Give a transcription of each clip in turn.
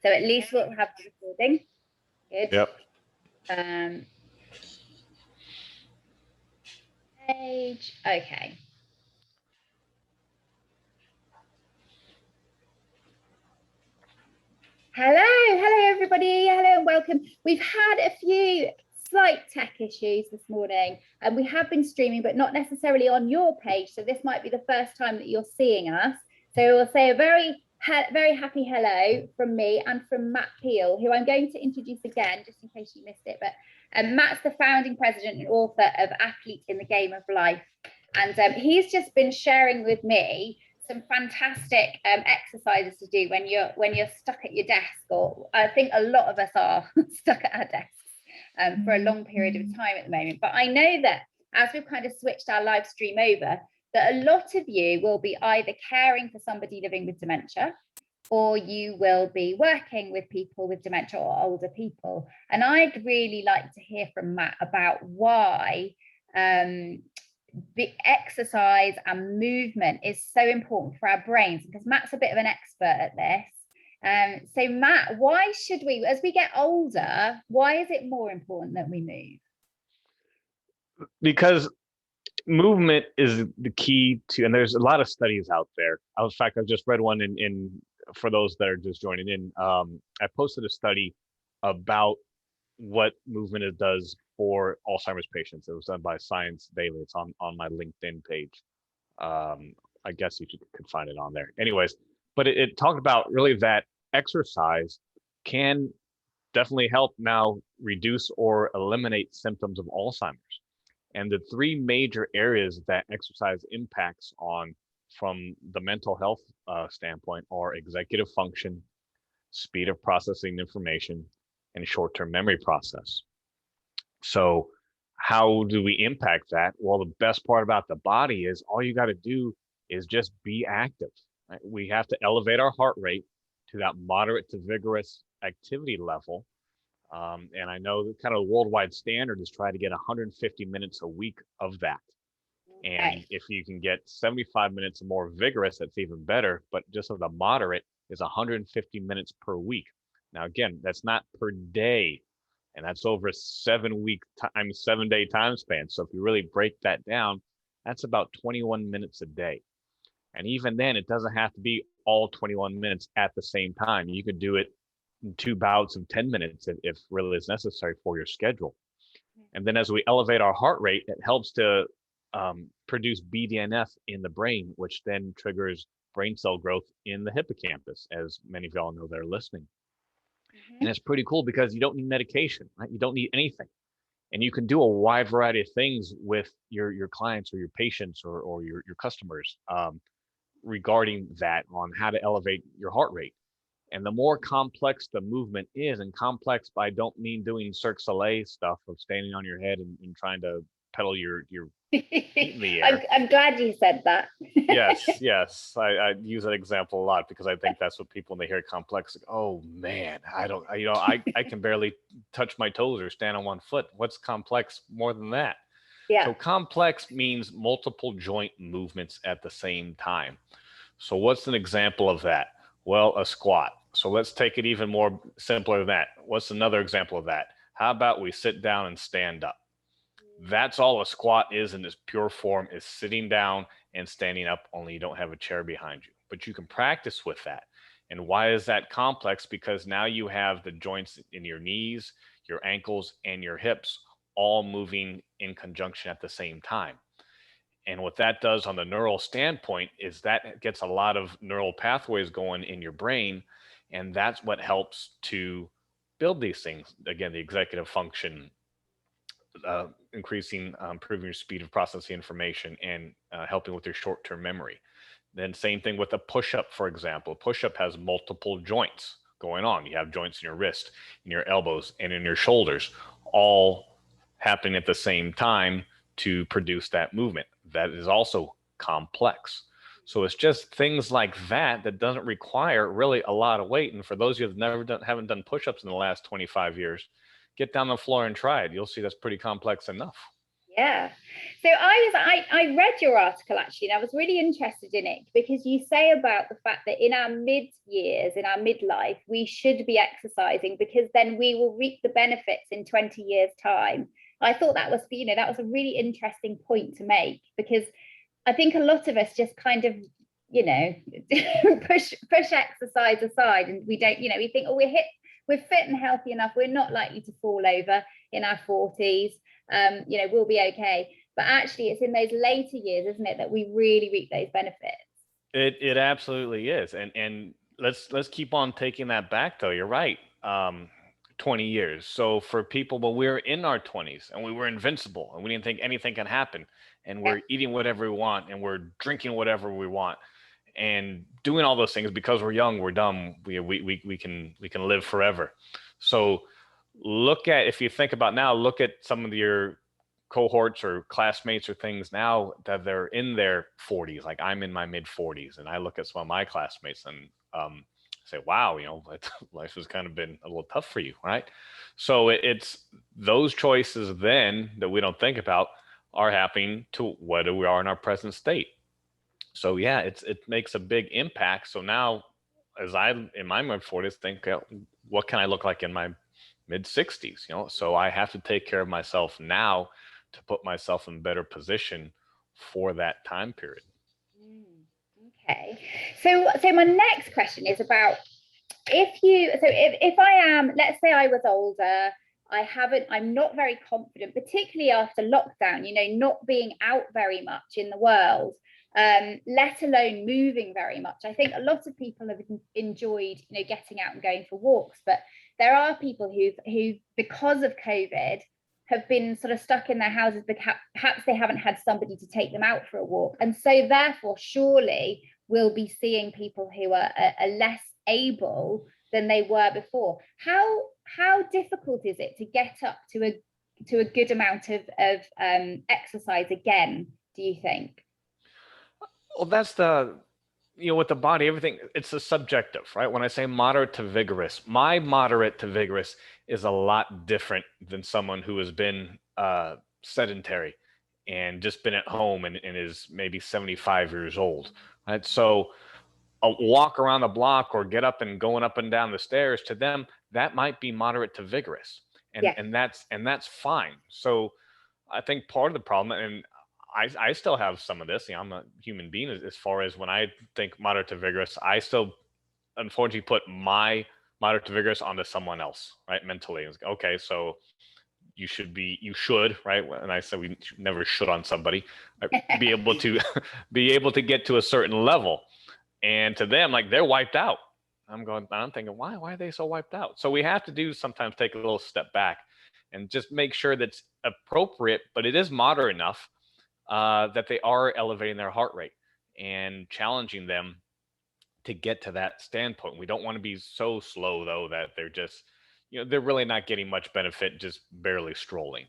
So at least we'll have the recording. Good. Yep. Page. Okay. Hello everybody. Hello and welcome. We've had a few slight tech issues this morning, and we have been streaming, but not necessarily on your page. So this might be the first time that you're seeing us. So we'll say a very happy hello from me and from Matt Peale, who I'm going to introduce again, just in case you missed it. But Matt's the founding president and author of Athlete in the Game of Life. And he's just been sharing with me some fantastic exercises to do when you're stuck at your desk, or I think a lot of us are stuck at our desks for a long period of time at the moment. But I know that as we've kind of switched our live stream over, that a lot of you will be either caring for somebody living with dementia, or you will be working with people with dementia or older people. And I'd really like to hear from Matt about why the exercise and movement is so important for our brains, because Matt's a bit of an expert at this. So Matt, why should we, as we get older, why is it more important that we move? Because movement is the key to, and there's a lot of studies out there. In fact, I've just read one in for those that are just joining in. I posted a study about what movement does for Alzheimer's patients. It was done by Science Daily. It's on my LinkedIn page. I guess you could find it on there. Anyways, but it talked about really that exercise can definitely help now reduce or eliminate symptoms of Alzheimer's. And the three major areas that exercise impacts on from the mental health standpoint are executive function, speed of processing information, and short-term memory process. So how do we impact that? Well, the best part about the body is all you got to do is just be active. Right? We have to elevate our heart rate to that moderate to vigorous activity level. And I know the kind of worldwide standard is try to get 150 minutes a week of that. And if you can get 75 minutes or more vigorous, that's even better. But just as a moderate is 150 minutes per week. Now, again, that's not per day. And that's over a 7-day time span. So if you really break that down, that's about 21 minutes a day. And even then, it doesn't have to be all 21 minutes at the same time. You could do it in 2 bouts of 10 minutes if really is necessary for your schedule. And then as we elevate our heart rate, it helps to produce BDNF in the brain, which then triggers brain cell growth in the hippocampus, as many of y'all know that are listening. And it's pretty cool because you don't need medication, right? You don't need anything. And you can do a wide variety of things with your clients or your patients or your customers regarding that, on how to elevate your heart rate. And the more complex the movement is, and complex by I don't mean doing Cirque du Soleil stuff of standing on your head and trying to pedal your feet in the air. I'm glad you said that. Yes. I use that example a lot because I think that's what people, when they hear complex, like, oh man, I can barely touch my toes or stand on one foot. What's complex more than that? Yeah. So complex means multiple joint movements at the same time. So what's an example of that? Well, a squat. So let's take it even more simpler than that. What's another example of that? How about we sit down and stand up? That's all a squat is in its pure form, is sitting down and standing up, only you don't have a chair behind you. But you can practice with that. And why is that complex? Because now you have the joints in your knees, your ankles, and your hips all moving in conjunction at the same time. And what that does on the neural standpoint is that gets a lot of neural pathways going in your brain. And that's what helps to build these things. Again, the executive function, increasing, improving your speed of processing information, and helping with your short-term memory. Then same thing with a push-up, for example. Push-up has multiple joints going on. You have joints in your wrist, in your elbows, and in your shoulders, all happening at the same time to produce that movement. That is also complex. So it's just things like that doesn't require really a lot of weight. And for those of you that haven't done push-ups in the last 25 years, get down on the floor and try it. You'll see that's pretty complex enough. Yeah. So I read your article actually, and I was really interested in it because you say about the fact that in our mid years, in our midlife, we should be exercising because then we will reap the benefits in 20 years' time. I thought that was, that was a really interesting point to make because I think a lot of us just kind of, you know, push exercise aside, and we don't, we think, oh, we're fit and healthy enough, we're not likely to fall over in our 40s, we'll be okay. But actually, it's in those later years, isn't it, that we really reap those benefits. It absolutely is, and let's keep on taking that back though. You're right. 20 years. So for people, when we were in our 20s and we were invincible and we didn't think anything can happen, and we're eating whatever we want and we're drinking whatever we want and doing all those things because we're young, we're dumb, we can live forever. So look at, if you think about now, look at some of your cohorts or classmates or things now that they're in their 40s. Like I'm in my mid 40s, and I look at some of my classmates and say, wow, life has kind of been a little tough for you, right? So it's those choices then that we don't think about are happening to whether we are in our present state. So yeah, it makes a big impact. So now, as I in my mid 40s think, what can I look like in my mid 60s? So I have to take care of myself now to put myself in better position for that time period. Okay. So my next question is about, if I am, let's say I was older, I'm not very confident, particularly after lockdown, not being out very much in the world, let alone moving very much. I think a lot of people have enjoyed, getting out and going for walks, but there are people who because of COVID have been sort of stuck in their houses, but perhaps they haven't had somebody to take them out for a walk. And so therefore, surely we'll be seeing people who are less able than they were before. How difficult is it to get up to a good amount of exercise again, do you think? Well, that's with the body, everything, it's a subjective, right? When I say moderate to vigorous, my moderate to vigorous is a lot different than someone who has been sedentary and just been at home and is maybe 75 years old, right? So a walk around the block or get up and going up and down the stairs, to them, that might be moderate to vigorous. And Yes. and that's fine. So I think part of the problem, and I still have some of this. I'm a human being as far as when I think moderate to vigorous, I still unfortunately put my moderate to vigorous onto someone else, right? Mentally, it's like, okay, so you should, right? And I said we never should on somebody, be able to be able to get to a certain level, and to them, like they're wiped out. I'm thinking, why are they so wiped out? So we have to do sometimes take a little step back and just make sure that's appropriate, but it is moderate enough that they are elevating their heart rate and challenging them to get to that standpoint. We don't want to be so slow though that they're just, they're really not getting much benefit, just barely strolling.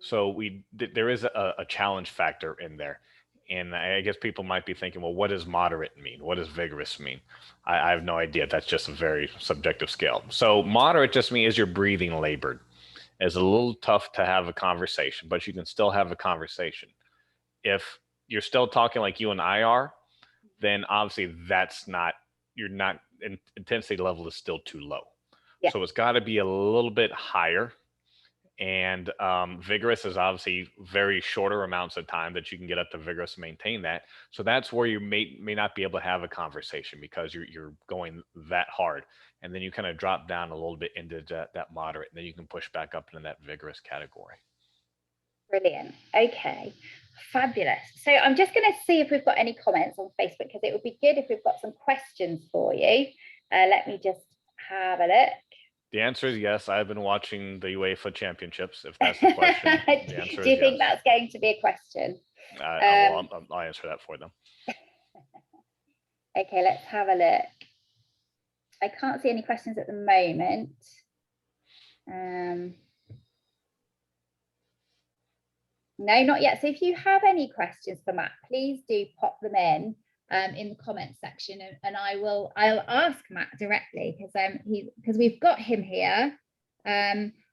So there is a challenge factor in there. And I guess people might be thinking, well, what does moderate mean? What does vigorous mean? I have no idea. That's just a very subjective scale. So moderate just means is your breathing labored. It's a little tough to have a conversation, but you can still have a conversation. If you're still talking like you and I are, then obviously that's not, you're not, intensity level is still too low. Yeah. So it's got to be a little bit higher. And vigorous is obviously very shorter amounts of time that you can get up to vigorous and maintain that. So that's where you may not be able to have a conversation because you're going that hard. And then you kind of drop down a little bit into that moderate, and then you can push back up into that vigorous category. Brilliant. Okay. Fabulous. So I'm just going to see if we've got any comments on Facebook, because it would be good if we've got some questions for you. Let me just have a look. The answer is yes. I've been watching the UEFA Championships. If that's the question, the answer Do you is think yes. that's going to be a question? I'll answer that for them. Okay, let's have a look. I can't see any questions at the moment. No, not yet. So if you have any questions for Matt, please do pop them in the comments section, and I'll ask Matt directly, because we've got him here.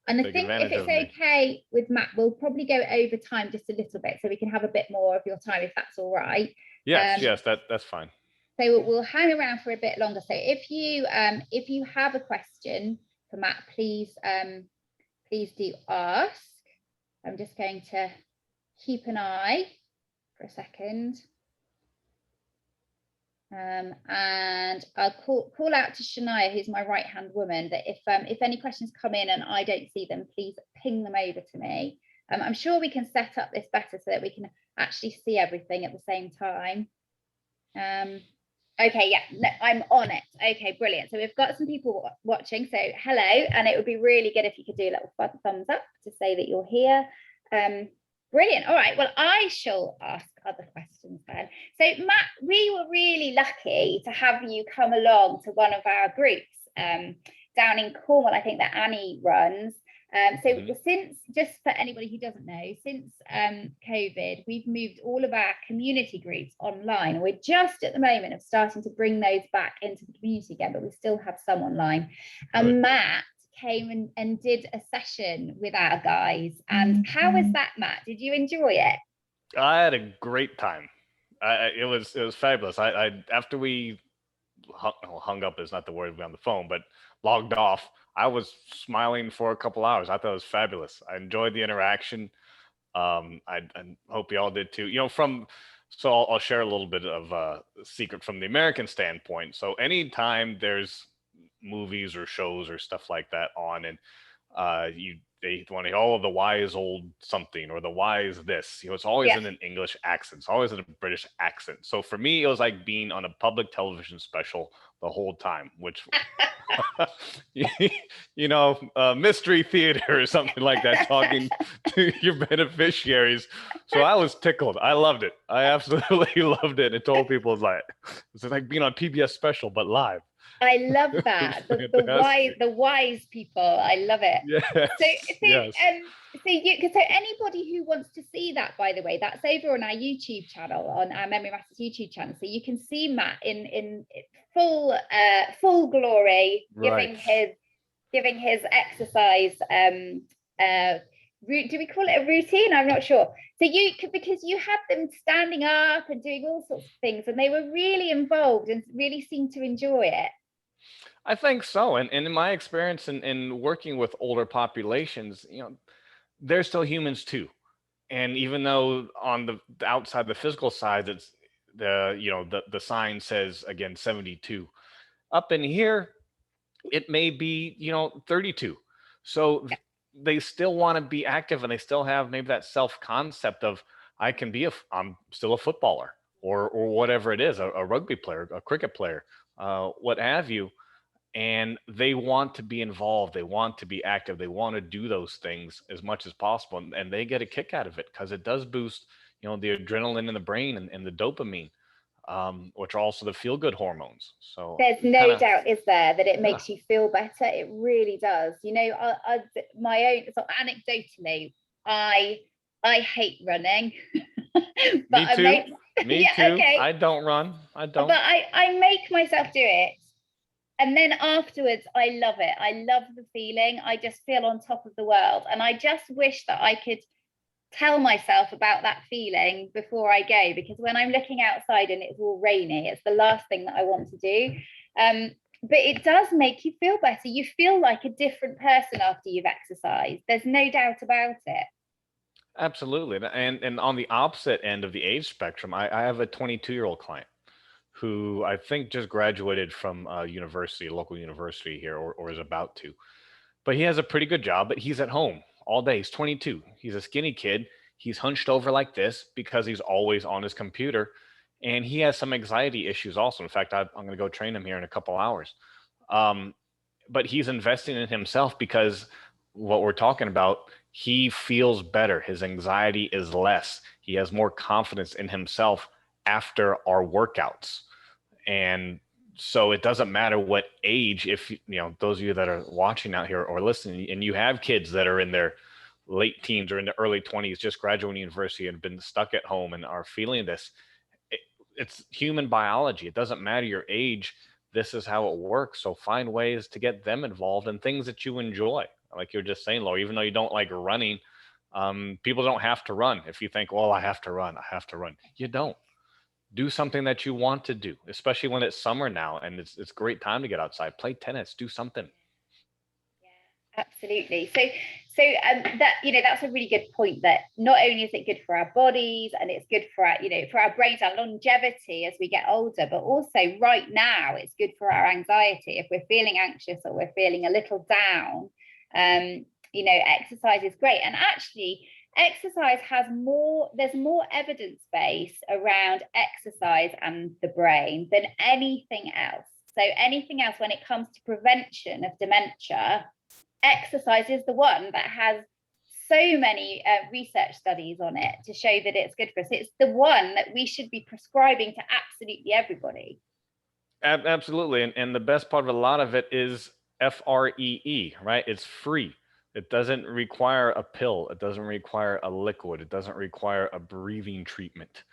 And I Take think if advantage it's of me. okay with Matt, we'll probably go over time just a little bit so we can have a bit more of your time if that's all right. Yes, yes, that's fine. So we'll hang around for a bit longer. So if you have a question for Matt, please do ask. I'm just going to keep an eye for a second. And I'll call out to Shania, who's my right-hand woman, that if any questions come in and I don't see them, please ping them over to me. I'm sure we can set up this better so that we can actually see everything at the same time. Okay, yeah, no, I'm on it. Okay, brilliant. So we've got some people watching. So hello, and it would be really good if you could do a little thumbs up to say that you're here. Brilliant. All right. Well, I shall ask other questions then. So Matt, we were really lucky to have you come along to one of our groups down in Cornwall, I think that Annie runs. Since, just for anybody who doesn't know, since COVID, we've moved all of our community groups online. We're just at the moment of starting to bring those back into the community again, but we still have some online. And Matt came and did a session with our guys. And how was that, Matt? Did you enjoy it? I had a great time. It was fabulous. I after we hung up is not the word on the phone, but logged off, I was smiling for a couple hours. I thought it was fabulous. I enjoyed the interaction. I hope you all did too. So I'll share a little bit of a secret from the American standpoint. So anytime there's movies or shows or stuff like that on, and they want to, oh, the wise old something or the wise this, it's always in an English accent. It's always in a British accent. So for me, it was like being on a public television special the whole time, which mystery theater or something like that, talking to your beneficiaries. So I was tickled. I loved it. I absolutely loved it. And told people it's like being on PBS special but live. I love that. The wise people. I love it. Yes. So anybody who wants to see that, by the way, that's over on our YouTube channel, on our Memory Masters YouTube channel. So you can see Matt in full glory, right, giving his exercise. Do we call it a routine? I'm not sure. So because you had them standing up and doing all sorts of things, and they were really involved and really seemed to enjoy it. I think so. And in my experience in working with older populations, they're still humans too. And even though on the outside, the physical side, it's the sign says again 72, up in here it may be 32. So they still want to be active, and they still have maybe that self concept of I'm still a footballer or whatever it is, a rugby player, a cricket player, what have you. And they want to be involved, they want to be active, they want to do those things as much as possible, and they get a kick out of it because it does boost the adrenaline in the brain and the dopamine, which are also the feel-good hormones. So there's no doubt, is there, that it makes you feel better. It really does. My own sort of anecdotally, I hate running. But Me too. Okay. I don't run. But I make myself do it. And then afterwards, I love it. I love the feeling. I just feel on top of the world. And I just wish that I could tell myself about that feeling before I go, because when I'm looking outside and it's all rainy, it's the last thing that I want to do. But it does make you feel better. You feel like a different person after you've exercised. There's no doubt about it. Absolutely. And on the opposite end of the age spectrum, I have a 22-year-old client who I think just graduated from a local university here, or is about to. But he has a pretty good job, but he's at home all day. He's 22. He's a skinny kid. He's hunched over like this because he's always on his computer. And he has some anxiety issues also. In fact, I'm going to go train him here in a couple hours. But he's investing in himself because what we're talking about, he feels better. His anxiety is less. He has more confidence in himself after our workouts. And so it doesn't matter what age, if those of you that are watching out here or listening, and you have kids that are in their late teens or in the early 20s, just graduating university and been stuck at home and are feeling this, it's human biology. It doesn't matter your age. This is how it works. So find ways to get them involved in things that you enjoy. like you're just saying, Laura, even though you don't like running, people don't have to run. If you think, well, I have to run, you don't. Do something that you want to do, especially when it's summer now and it's a great time to get outside, play tennis, do something. Absolutely. So that, that's a really good point, that not only is it good for our bodies and it's good for our, for our brains, our longevity as we get older, but also right now it's good for our anxiety. If we're feeling anxious or we're feeling a little down, exercise is great. And actually exercise there's more evidence base around exercise and the brain than anything else. So anything else, when it comes to prevention of dementia, exercise is the one that has so many research studies on it to show that it's good for us. It's the one that we should be prescribing to absolutely everybody. Absolutely. And the best part of a lot of it is FREE, right? It's free. It doesn't require a pill. It doesn't require a liquid. It doesn't require a breathing treatment.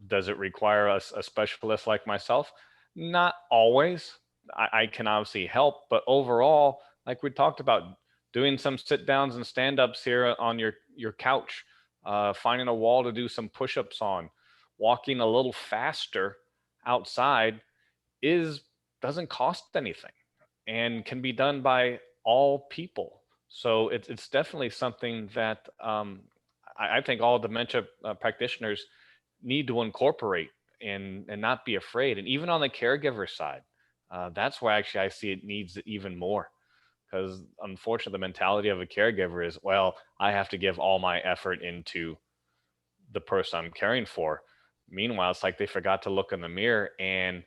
Does it require a specialist like myself? Not always. I can obviously help, but overall, like we talked about, doing some sit downs and stand ups here on your couch, finding a wall to do some push ups on, walking a little faster outside doesn't cost anything and can be done by all people. So it's definitely something that I think all dementia practitioners need to incorporate and not be afraid. And even on the caregiver side, that's where actually I see it needs it even more. Because unfortunately, the mentality of a caregiver is, well, I have to give all my effort into the person I'm caring for. Meanwhile, it's like they forgot to look in the mirror and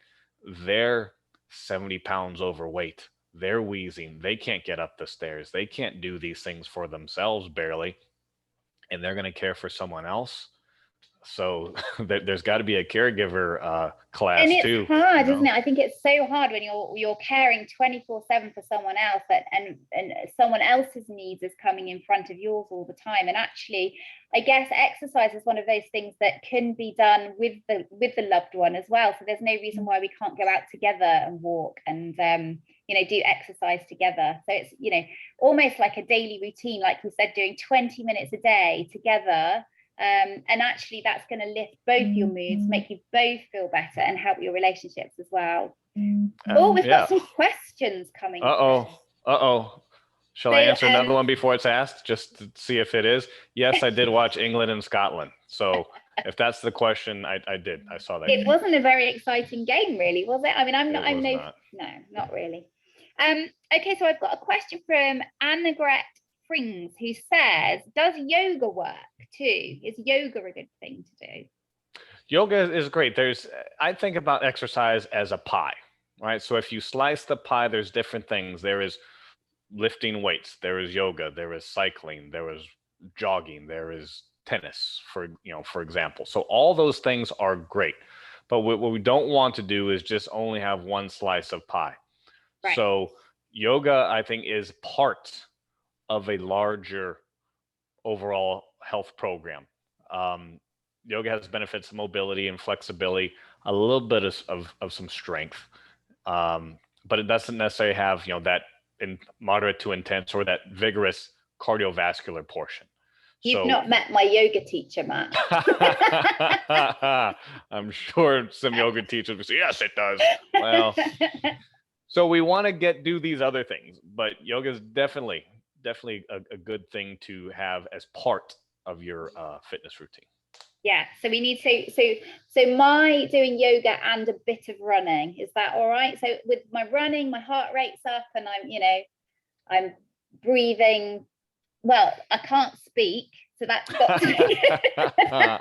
they're 70 pounds overweight. They're wheezing. They can't get up the stairs. They can't do these things for themselves barely. And they're going to care for someone else. So there's got to be a caregiver class and it's too. hard, isn't it? I think it's so hard when you're caring 24/7 for someone else, and someone else's needs is coming in front of yours all the time. And actually, I guess exercise is one of those things that can be done with the loved one as well. So there's no reason why we can't go out together and walk and do exercise together. So it's almost like a daily routine, like we said, doing 20 minutes a day together. And actually that's going to lift both your moods, make you both feel better, and help your relationships as well. We've got some questions coming. Shall I answer another one before it's asked, just to see if it is? Yes, I did watch England and Scotland. So if that's the question, I did. I saw that. It wasn't a very exciting game, really, was it? I mean, not really. Okay, so I've got a question from Annegret Frings, who says, does yoga work too? Is yoga a good thing to do? Yoga is great. I think about exercise as a pie, right? So if you slice the pie, there's different things. There is lifting weights, there is yoga, there is cycling, there is jogging, there is tennis, for example. So all those things are great. But what we don't want to do is just only have one slice of pie. Right. So yoga, I think, is part of a larger overall health program. Yoga has benefits of mobility and flexibility, a little bit of some strength, but it doesn't necessarily have that in moderate to intense or that vigorous cardiovascular portion. You've not met my yoga teacher, Matt. I'm sure some yoga teachers will say, yes, it does. Well, so we want to do these other things, but yoga is definitely a good thing to have as part of your fitness routine. Yeah, so we need so my doing yoga and a bit of running, is that all right? So with my running, my heart rate's up and I'm breathing. Well, I can't speak, so that's got to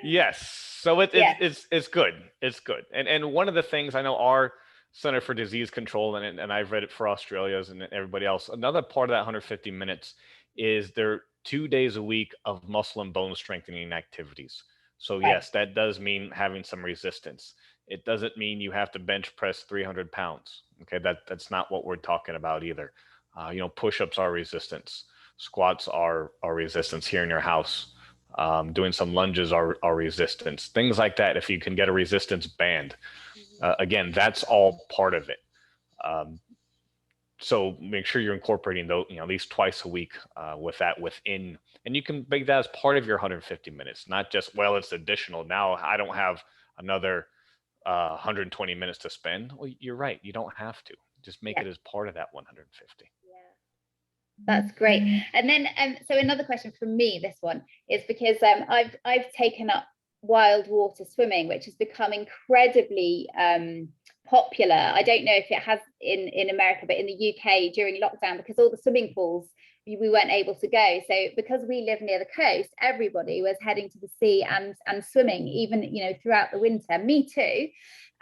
Yes, so it's good. It's good. And one of the things I know our Center for Disease Control, and I've read it for Australia's and everybody else, another part of that 150 minutes is there 2 days a week of muscle and bone strengthening activities. So yes, that does mean having some resistance. It doesn't mean you have to bench press 300 pounds. Okay, that's not what we're talking about either. Push-ups are resistance. Squats are resistance here in your house. Doing some lunges are resistance. Things like that. If you can get a resistance band, again, that's all part of it. So make sure you're incorporating those, at least twice a week with that within, and you can make that as part of your 150 minutes, not just, well, it's additional. Now I don't have another 120 minutes to spend. Well, you're right. You don't have to. Just make Yeah. it as part of that 150. Yeah. That's great. And then, so another question from me, this one is because I've taken up wild water swimming, which has become incredibly popular. I don't know if it has in America, but in the UK during lockdown, because all the swimming pools we weren't able to go. So because we live near the coast, everybody was heading to the sea and swimming, even throughout the winter. Me too.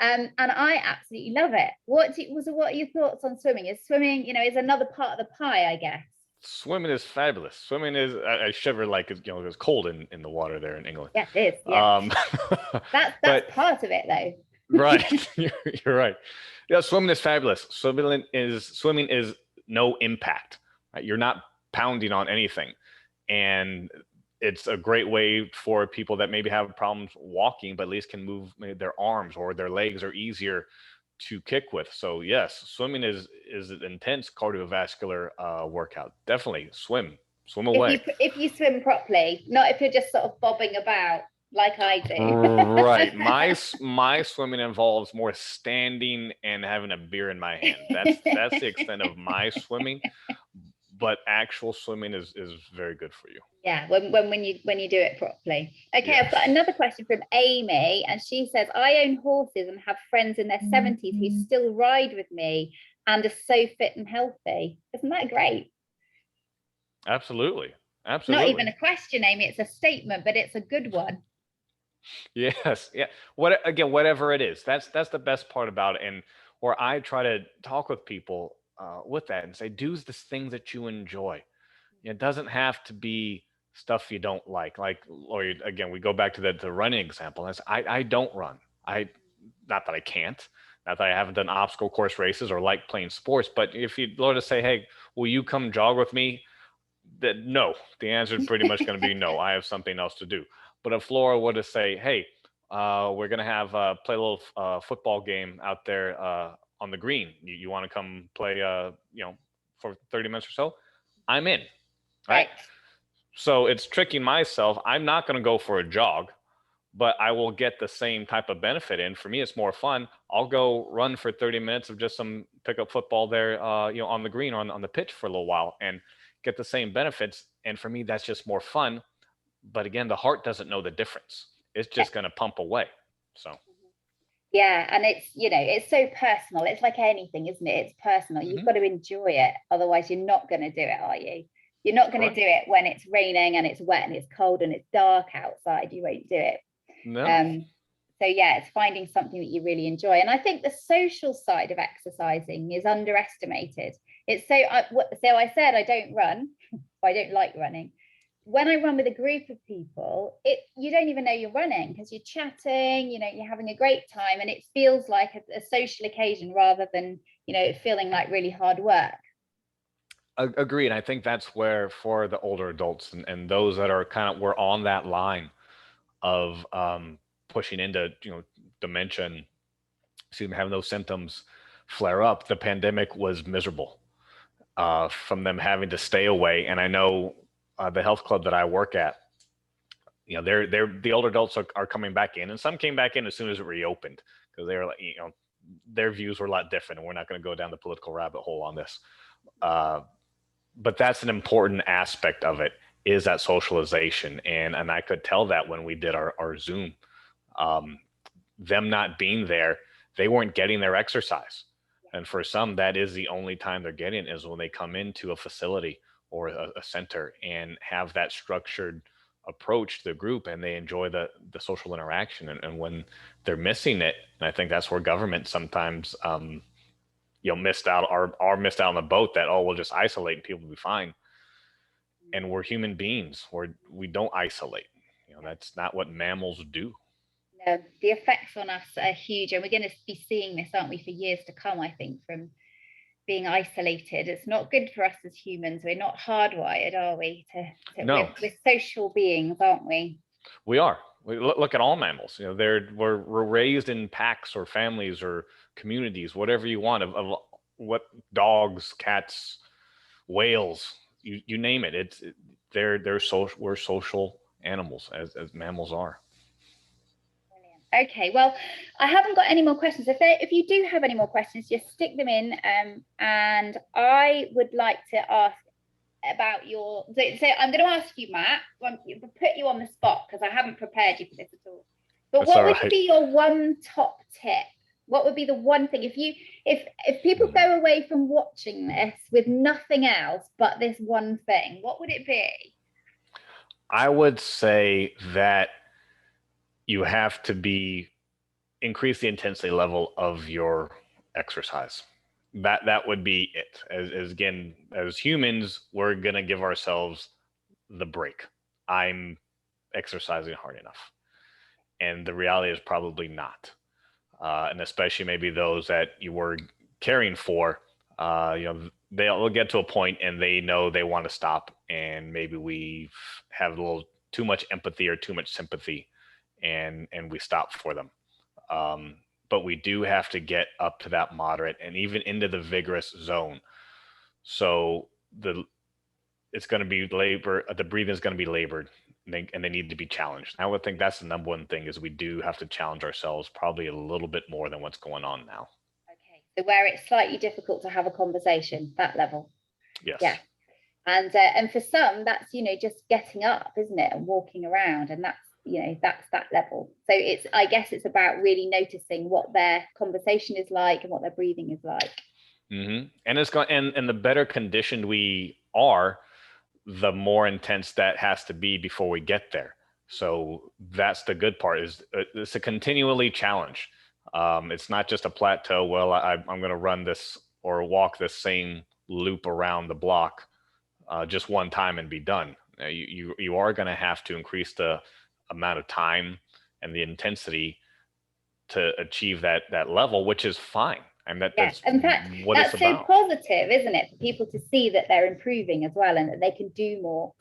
And I absolutely love it. What are your thoughts on swimming? Is swimming, is another part of the pie, I guess. Swimming is fabulous. Swimming is, I shiver like, it's cold in the water there in England. Yes, it is. Yeah. That's but part of it though. right, you're right. Yeah, swimming is fabulous. Swimming is no impact. Right? You're not pounding on anything, and it's a great way for people that maybe have problems walking, but at least can move maybe their arms, or their legs are easier to kick with. So yes, swimming is an intense cardiovascular workout. Definitely swim away. If you swim properly, not if you're just sort of bobbing about like I do. Right. My swimming involves more standing and having a beer in my hand. That's the extent of my swimming. But actual swimming is very good for you. Yeah, when you do it properly. Okay, Yes. I've got another question from Amy, and she says, I own horses and have friends in their 70s who still ride with me and are so fit and healthy. Isn't that great? Absolutely. Not Absolutely. even a question, Amy, it's a statement, but it's a good one. Yes. Yeah. Whatever it is, that's the best part about it. And where I try to talk with people with that and say, do the things that you enjoy. It doesn't have to be stuff you don't like. Or again, we go back to the running example. I don't run. Not that I can't, not that I haven't done obstacle course races or like playing sports, but if you were to say, hey, will you come jog with me? That no, the answer is pretty much going to be no. I have something else to do. But if Laura were to say, hey, we're going to have play a little football game out there on the green. You want to come play, for 30 minutes or so? I'm in. Right. Right. So it's tricking myself. I'm not going to go for a jog, but I will get the same type of benefit in. For me, it's more fun. I'll go run for 30 minutes of just some pickup football there, on the green or on the pitch for a little while and get the same benefits. And for me, that's just more fun. But again, the heart doesn't know the difference. It's just going to pump away. So. Yeah, and it's so personal. It's like anything, isn't it? It's personal. You've got to enjoy it. Otherwise, you're not going to do it, are you? You're not going to do it when it's raining and it's wet and it's cold and it's dark outside. You won't do it. No. So yeah, it's finding something that you really enjoy. And I think the social side of exercising is underestimated. It's so I said I don't run. I don't like running. When I run with a group of people, you don't even know you're running because you're chatting, you're having a great time, and it feels like a social occasion rather than feeling like really hard work. Agreed. I think that's where for the older adults and those that are we're on that line of pushing into dementia and having those symptoms flare up. The pandemic was miserable from them having to stay away. And I know the health club that I work at, they're the older adults are coming back in, and some came back in as soon as it reopened because they were like, their views were a lot different, and we're not going to go down the political rabbit hole on this. But that's an important aspect of it, is that socialization. And I could tell that when we did our Zoom, them not being there, they weren't getting their exercise. And for some, that is the only time they're getting, is when they come into a facility or a center and have that structured approach to the group, and they enjoy the social interaction. And when they're missing it, and I think that's where government sometimes missed out on the boat, that, oh, we'll just isolate and people will be fine. And we're human beings, we don't isolate. That's not what mammals do. No, the effects on us are huge, and we're going to be seeing this, aren't we, for years to come, I think, from being isolated. It's not good for us as humans. We're not hardwired, are we? No. We're social beings, aren't we? We are. We look at all mammals. We're raised in packs or families or communities, whatever you want, of what dogs, cats, whales, you name it. They're social. We're social animals as mammals are. Okay, well, I haven't got any more questions. If you do have any more questions, just stick them in. And I would like to ask about your. So I'm going to ask you, Matt. Put you on the spot because I haven't prepared you for this at all. But That's what all would right. be your one top tip? What would be the one thing if people go away from watching this with nothing else but this one thing? What would it be? I would say that you have to increase the intensity level of your exercise. That would be it. As again, as humans, we're gonna give ourselves the break. I'm exercising hard enough, and the reality is probably not. And especially maybe those that you were caring for, they'll get to a point and they know they want to stop, and maybe we have a little too much empathy or too much sympathy, and we stop for them. But we do have to get up to that moderate and even into the vigorous zone. So it's going to be labor. The breathing is going to be labored, and they need to be challenged. I would think that's the number one thing is we do have to challenge ourselves probably a little bit more than what's going on now. Okay, so where it's slightly difficult to have a conversation, that level. Yes. Yeah. And for some, that's just getting up, isn't it, and walking around, and that's that level. So I guess it's about really noticing what their conversation is like and what their breathing is like. Mm-hmm. And it's going, and the better conditioned we are, the more intense that has to be before we get there. So that's the good part, is it's a continually challenge. It's not just a plateau. Well, I'm going to run this or walk this same loop around the block just one time and be done. You are going to have to increase the amount of time and the intensity to achieve that level, which is fine. And that's in fact, what that's it's so about. positive, isn't it, for people to see that they're improving as well and that they can do more.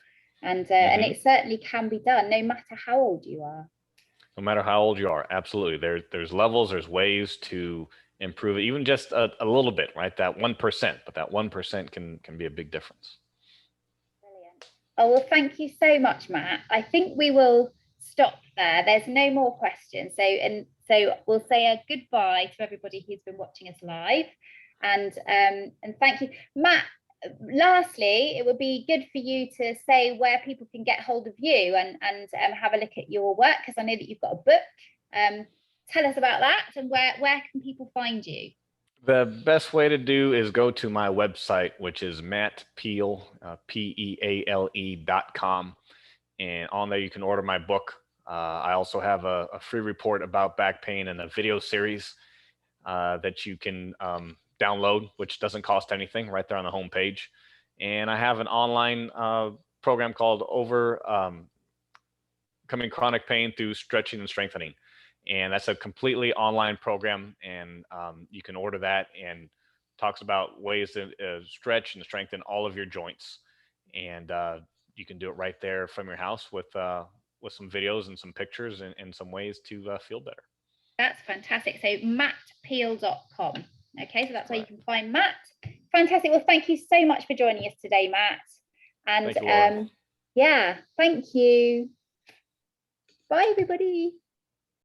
And it certainly can be done no matter how old you are. No matter how old you are, absolutely. There's levels, there's ways to improve it, even just a little bit, right? That 1%, but that 1% can be a big difference. Brilliant. Oh, well, thank you so much, Matt. I think we will stop there. There's no more questions. So we'll say a goodbye to everybody who's been watching us live. And thank you, Matt. Lastly, it would be good for you to say where people can get hold of you and have a look at your work, because I know that you've got a book. Tell us about that, and where can people find you? The best way to do is go to my website, which is Matt Peale, PEALE.com. And on there, you can order my book. I also have a free report about back pain and a video series that you can download, which doesn't cost anything, right there on the homepage. And I have an online program called Overcoming Chronic Pain Through Stretching and Strengthening. And that's a completely online program. And you can order that, and talks about ways to stretch and strengthen all of your joints. And you can do it right there from your house with some videos and some pictures and some ways to feel better. That's fantastic. So mattpeale.com. Okay, so that's where you can find Matt. Fantastic. Well, thank you so much for joining us today, Matt. And thank you, Laura. Yeah, thank you. Bye, everybody.